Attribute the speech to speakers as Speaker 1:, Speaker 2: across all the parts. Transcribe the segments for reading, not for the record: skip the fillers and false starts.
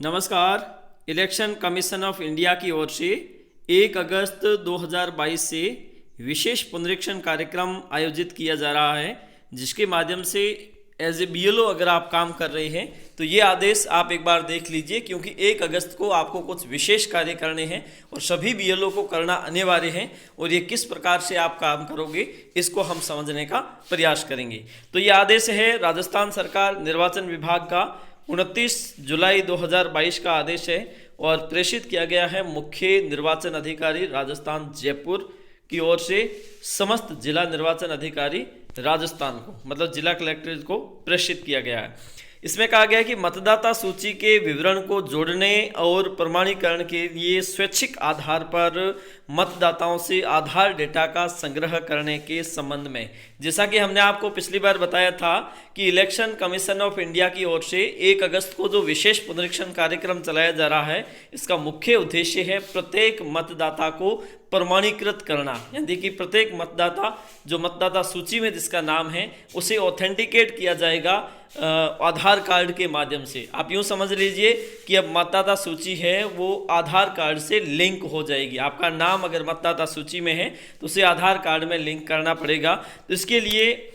Speaker 1: नमस्कार। Election commission of India की ओर से 1 अगस्त 2022 से विशेष पुनरीक्षण कार्यक्रम आयोजित किया जा रहा है, जिसके माध्यम से एज ए बीएलओ अगर आप काम कर रहे हैं तो ये आदेश आप एक बार देख लीजिए, क्योंकि 1 अगस्त को आपको कुछ विशेष कार्य करने हैं और सभी बीएलओ को करना अनिवार्य है। और ये किस प्रकार से आप काम करोगे इसको हम समझने का प्रयास करेंगे। तो ये आदेश है राजस्थान सरकार निर्वाचन विभाग का 29 जुलाई 2022 का आदेश है और प्रेषित किया गया है मुख्य निर्वाचन अधिकारी राजस्थान जयपुर की ओर से समस्त जिला निर्वाचन अधिकारी राजस्थान को, मतलब जिला कलेक्ट्रेट को प्रेषित किया गया है। इसमें कहा गया है कि मतदाता सूची के विवरण को जोड़ने और प्रमाणीकरण के लिए स्वैच्छिक आधार पर मतदाताओं से आधार डेटा का संग्रह करने के संबंध में, जैसा कि हमने आपको पिछली बार बताया था कि इलेक्शन कमीशन ऑफ इंडिया की ओर से 1 अगस्त को जो विशेष पुनरीक्षण कार्यक्रम चलाया जा रहा है, इसका मुख्य उद्देश्य है प्रत्येक मतदाता को प्रमाणीकृत करना, यानी कि प्रत्येक मतदाता जो मतदाता सूची में जिसका नाम है उसे ऑथेंटिकेट किया जाएगा आधार कार्ड के माध्यम से। आप यूँ समझ लीजिए कि अब मतदाता सूची है वो आधार कार्ड से लिंक हो जाएगी। आपका नाम अगर मतदाता सूची में है तो उसे आधार कार्ड में लिंक करना पड़ेगा। तो इसके लिए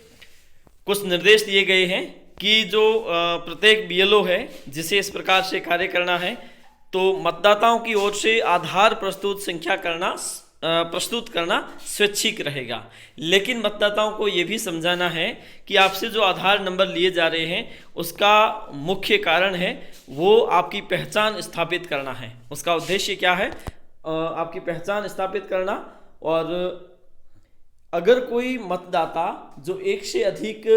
Speaker 1: कुछ निर्देश दिए गए हैं कि जो प्रत्येक बीएलओ है जिसे इस प्रकार से कार्य करना है, तो मतदाताओं की ओर से आधार प्रस्तुत करना स्वैच्छिक रहेगा। लेकिन मतदाताओं को ये भी समझाना है कि आपसे जो आधार नंबर लिए जा रहे हैं उसका मुख्य कारण है वो आपकी पहचान स्थापित करना है। उसका उद्देश्य क्या है? आपकी पहचान स्थापित करना। और अगर कोई मतदाता जो 1 से अधिक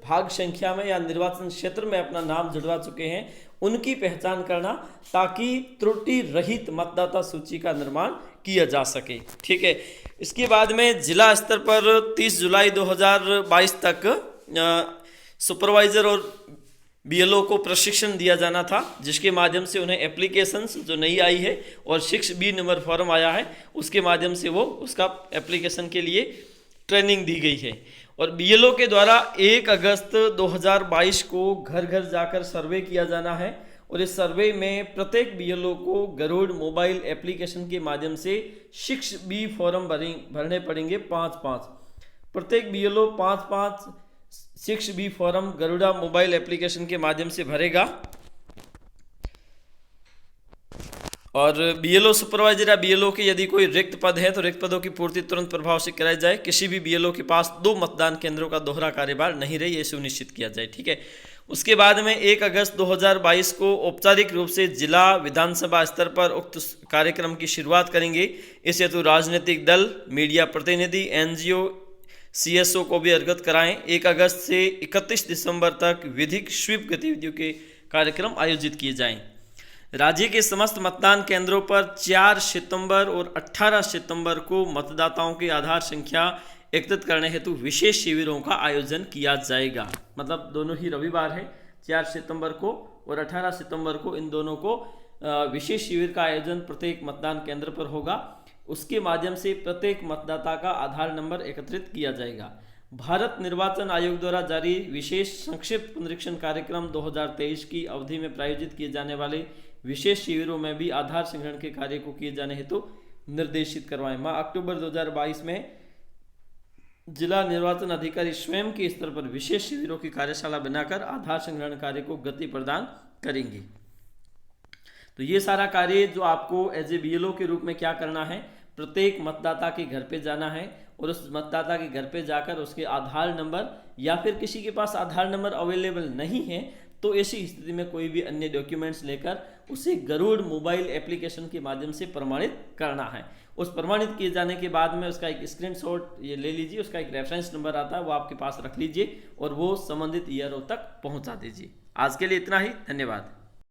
Speaker 1: भाग संख्या में या निर्वाचन क्षेत्र में अपना नाम जुड़वा चुके हैं उनकी पहचान करना, ताकि त्रुटि रहित मतदाता सूची का निर्माण किया जा सके। ठीक है। इसके बाद में जिला स्तर पर 30 जुलाई 2022 तक सुपरवाइजर और बीएलओ को प्रशिक्षण दिया जाना था, जिसके माध्यम से उन्हें एप्लीकेशंस जो नई आई है और 6B नंबर फॉर्म आया है उसके माध्यम से वो उसका एप्लीकेशन के लिए ट्रेनिंग दी गई है। और बीएलओ के द्वारा 1 अगस्त 2022 को घर घर जाकर सर्वे किया जाना है और इस सर्वे में प्रत्येक बीएलओ को गरुड़ मोबाइल एप्लीकेशन के माध्यम से 6B फॉर्म भरने पड़ेंगे 5-5। प्रत्येक BLO 5-5 6B form Garuda mobile application के माध्यम से भरेगा। और बीएलओ सुपरवाइजर या बीएलओ के यदि कोई रिक्त पद है तो रिक्त पदों की पूर्ति तुरंत प्रभाव से कराई जाए। किसी भी बीएलओ के पास 2 मतदान केंद्रों का दोहरा कार्यभार नहीं रहे, ये सुनिश्चित किया जाए। ठीक है। उसके बाद में 1 अगस्त 2022 को औपचारिक रूप से जिला विधानसभा स्तर पर उक्त कार्यक्रम की शुरुआत करेंगे। इस हेतु राजनीतिक दल, मीडिया प्रतिनिधि, एनजीओ, सीएसओ को भी अवगत कराएं। 1 अगस्त से 31 दिसंबर तक विधिक स्वीप गतिविधियों के कार्यक्रम आयोजित किए जाएं। राज्य के समस्त मतदान केंद्रों पर 4 सितंबर और 18 सितंबर को मतदाताओं की आधार संख्या एकत्रित करने हेतु विशेष शिविरों का आयोजन किया जाएगा। मतलब दोनों ही रविवार है, 4 सितंबर को और 18 सितंबर को, इन दोनों को विशेष शिविर का आयोजन प्रत्येक मतदान केंद्र पर होगा। उसके माध्यम से प्रत्येक मतदाता का आधार नंबर एकत्रित किया जाएगा। भारत निर्वाचन आयोग द्वारा जारी विशेष संक्षिप्त पुनरीक्षण कार्यक्रम 2023 की अवधि में प्रायोजित किए जाने वाले विशेष शिविरों में भी आधार संग्रहण के कार्य को किए जाने हेतु निर्देशित करवाएं। माह अक्टूबर 2022 में जिला निर्वाचन अधिकारी स्वयं के स्तर पर विशेष शिविरों की कार्यशाला बनाकर आधार संग्रहण कार्य को गति प्रदान करेंगे। तो ये सारा कार्य जो आपको एज ए बीएलओ के रूप में क्या करना है, प्रत्येक मतदाता के घर पे जाना है और उस मतदाता के घर पे जाकर उसके आधार नंबर, या फिर किसी के पास आधार नंबर अवेलेबल नहीं है तो ऐसी स्थिति में कोई भी अन्य डॉक्यूमेंट्स लेकर उसे गरुड़ मोबाइल एप्लीकेशन के माध्यम से प्रमाणित करना है। उस प्रमाणित किए जाने के बाद में उसका एक स्क्रीनशॉट ये ले लीजिए, उसका एक रेफरेंस नंबर आता है वो आपके पास रख लीजिए और वो संबंधित ईआरओ तक पहुंचा दीजिए। आज के लिए इतना ही, धन्यवाद।